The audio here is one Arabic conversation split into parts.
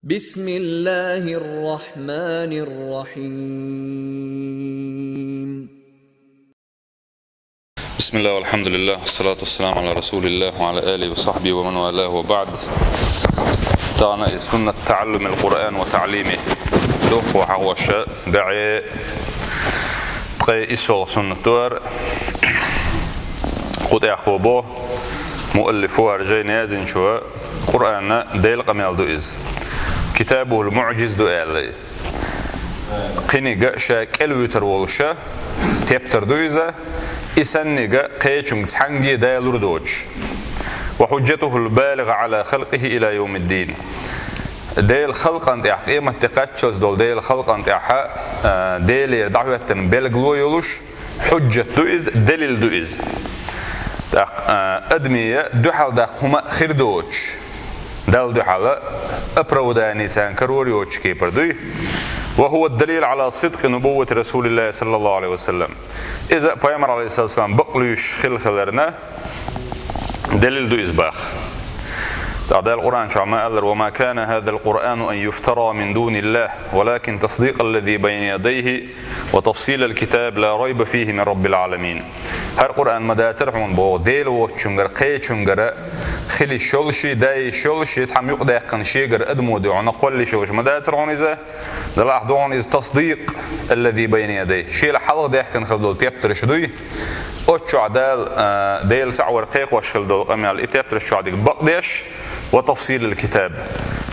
بسم الله الرحمن الرحيم. بسم الله والحمد لله والصلاة والسلام على رسول الله وعلى آله وصحبه ومن والاه وبعد. تعالى سنة تعلم القرآن وتعليمه دوخ وحوشة دعي تقي إسوغ سنة دور قد أخوبه مؤلفوها رجي نازن شوى قرآن ديل قميل دوئز كتابه المعجز دوئالي قينيغا شاكل ويتر والشا تيبتر دوئزة إسنيغا قيشنغ تحنجي دايلور دوج وحجته البالغ على خلقه إلى يوم الدين. ديل خلق أنت قيمة تقاتشز دول ديل خلق أنت ديل يدعوة بلغلو يلوش حجة دوئز دليل دوئز أدمية دوحال داقهما خير دوج دال دوحال أبروداني تانكرور يوش كيبر دوي وهو الدليل على صدق نبوة رسول الله صلى الله عليه وسلم. إذا بيامر عليه الصلاة والسلام بقليش خلخلرنا دليل دو إزباخ هذا القرآن شعما قال وما كان هذا القرآن أن يفترى من دون الله ولكن تصديق الذي بين يديه وتفصيل الكتاب لا ريب فيه من رب العالمين. هر قرآن مداتر من بو ديل وشنجر قي شنجر خلي شلشي داي شلشي تحم يقدر قنشيجر أدمو دي عنا قل شلش مداتر عنيزة دلاح دون إز تصديق الذي بين يديه شيء لحظة ده كان خلدول تيبتر شدوي أتشع ديل تعور قيق وشخل دول قميال إتيبتر شعدك بقديش وتفصيل الكتاب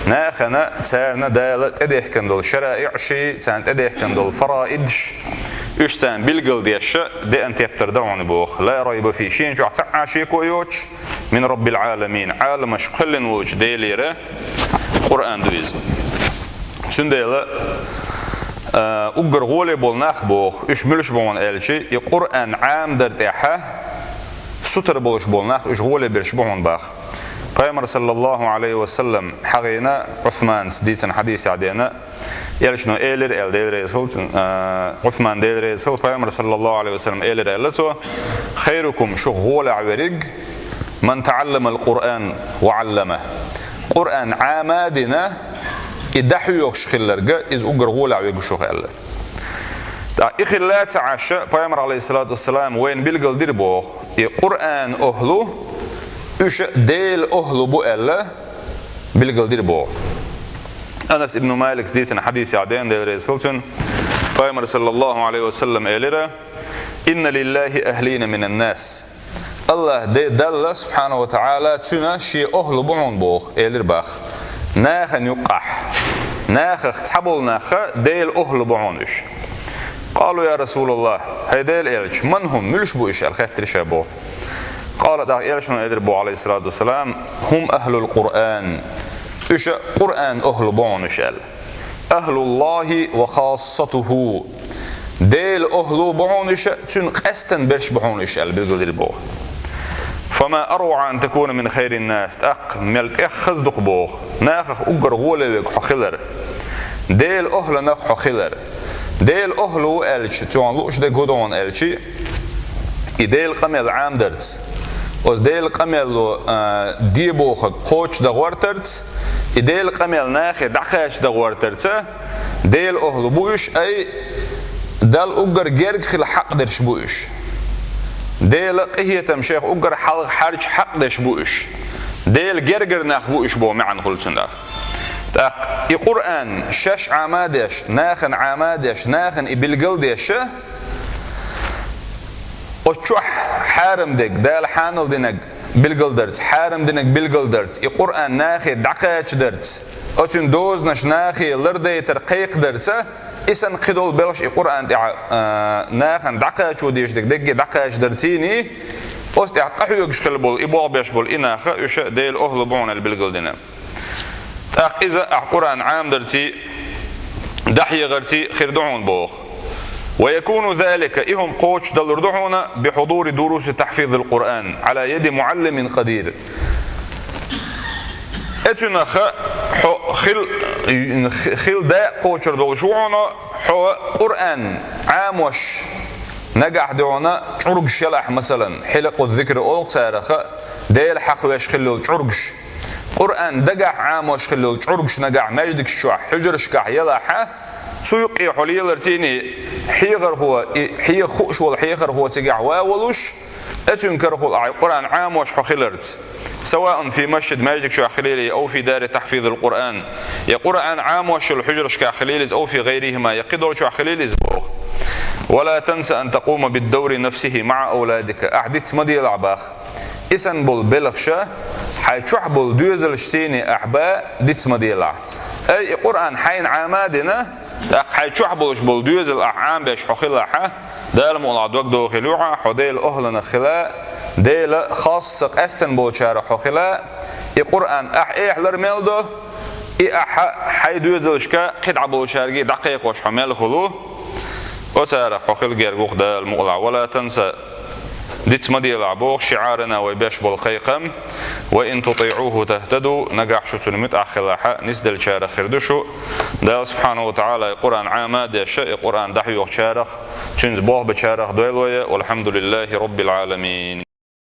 ناخنا تانا دالت أديه كان دول شرائع شيء تان أديه كان دول فرائدش يشتان بالقل ديش دي أن تيبتر دعوني بوخ لا ريب في شيء جوع تعا شيء كويوش من رب العالمين عالم شقل ووج ديليره قرآن دويز سنديلا أجر غولي بول نخبوخ إيش ملش بون ألشي القرآن عام درتاحه ستر بولش بول نخ إيش غولي برش بون باخ. پیامبر صلى الله عليه وسلم حقينا عثمان سديتن حديث عدينا يلشنو إيلر ديل رسول عثمان ديل رسول پیامبر صلى الله عليه وسلم إيلر لتو خيركم شغول عورج من تعلم القرآن وعلمه. قرآن عامادنا إدحيوش خلرجة إز أجر غولع ويجوشوا خلله. إخلات عشاء پیامبر عليه الصلاة والسلام وين بيلقل دربوخ القرآن أهله إيش ديل أهله بقلة بيلقل دربوخ. أنس ابن مالك زيتنا حديث عدين ديل رسولتن پیامبر صلى الله عليه وسلم إليرا إن لله أهلين من الناس. الله دل سبحانه وتعالى تنا شيء أهله بعون بوخ إلير باخ. ناخن يقح ناخ تحبل ناخ ديل أهل بعونش. قالوا يا رسول الله هاي ديل إلش من هم ملش بو إيش الخير شابو. قال دا إلش من إدربو عليه الصلاة والسلام هم أهل القرآن إيش قرآن أهل بعونش أهل الله وخاصته ديل أهل بعونش تن قستن برش بعونش بيقول دربو. فما أروع أن تكون من خير الناس ملت خزدق بوخ ناخ أجر غولك حخلر ديل أهل ناخ حخلر ديل أهلو ألش توان لوش ده جودون ألشي إديل قمل عام درت أز ديل قمل دي بوخ قوش دغورترت إديل قمل ناخ دقاش دغورترت ديل أهل بوش أي دال أجر جرج خل حق درش بوش ديل قهية تمشيخ أجر حلق حرج حق دش بوش ديل جرجر ناخ بوش بو معن خلصن داخ القرآن شش عمادش ناخن عمادش ناخن إبلجل ديش أتشوح حارم دك دال حانل دينك بلجل درت حارم دينك بلجل درت القرآن ناخي دقاش درت أتن دوز نش ناخي لردي ترقيق درت إسن قدول بلش القرآن ناخن دقاش وديش دك دقاش درتيني أست قحيوكش خلبول إبوع بيشبول إناخ يش ديل أهل بعون البلجل دينا. إذا القرآن عام درتي دحي غرتي خير دعون بوخ ويكون ذلك إهم قوش دل دعون بحضور دروس تحفيظ القرآن على يد معلم قدير. اتنخ خل داء قوشر دول شوعنا حو قرآن عام وش نجح دعونا عرق شلح مثلا حلق الذكر أول تارخ ديل حق ويش خلو عرقش قرآن دقع عاموش خلو عرقش نقع مجدك شوح حجرش كح يلاحة سوق حولي لرتيني حيغر هو حي خوش ولا حيغر هو تقع واولوش أتنكر هو القرآن عاموش خلرت سواء في مسجد مجدك شو خليلي أو في دار تحفيظ القرآن يا قرآن عاموش الحجرش كخليلي أو في غيرهما يقدر شو خليلي زبوخ ولا تنسى أن تقوم بالدور نفسه مع أولادك أحدث مدي العباخ إسن بول بلغشة حيشوح بول دوزلشتيني أحباء ديت مدي العب أي قرآن حين عامادنا حيشوح بول دوزل أعام بيش حخلها دال مولاد وقدو خلوعة حديل أهلنا خلاء ديل خاص أسن بول شارع حخلاء القرآن إحلر ميلدو حي دوزلشكا قطع بول شارعي دقيق وش حمال خلوه وتارة حخل جرقوق دال مولع ولا تنسى ديت مدي العبوخ شعارنا ويباش بالخيقم وإن تطيعوه تهتدوا نقع شو تلمت أخلاحة نسدل شارخ خردشو دال سبحانه وتعالى القرآن عاماد يشاء القرآن دحيوخ شارخ تنز بوه بشارخ دويلوية والحمد لله رب العالمين.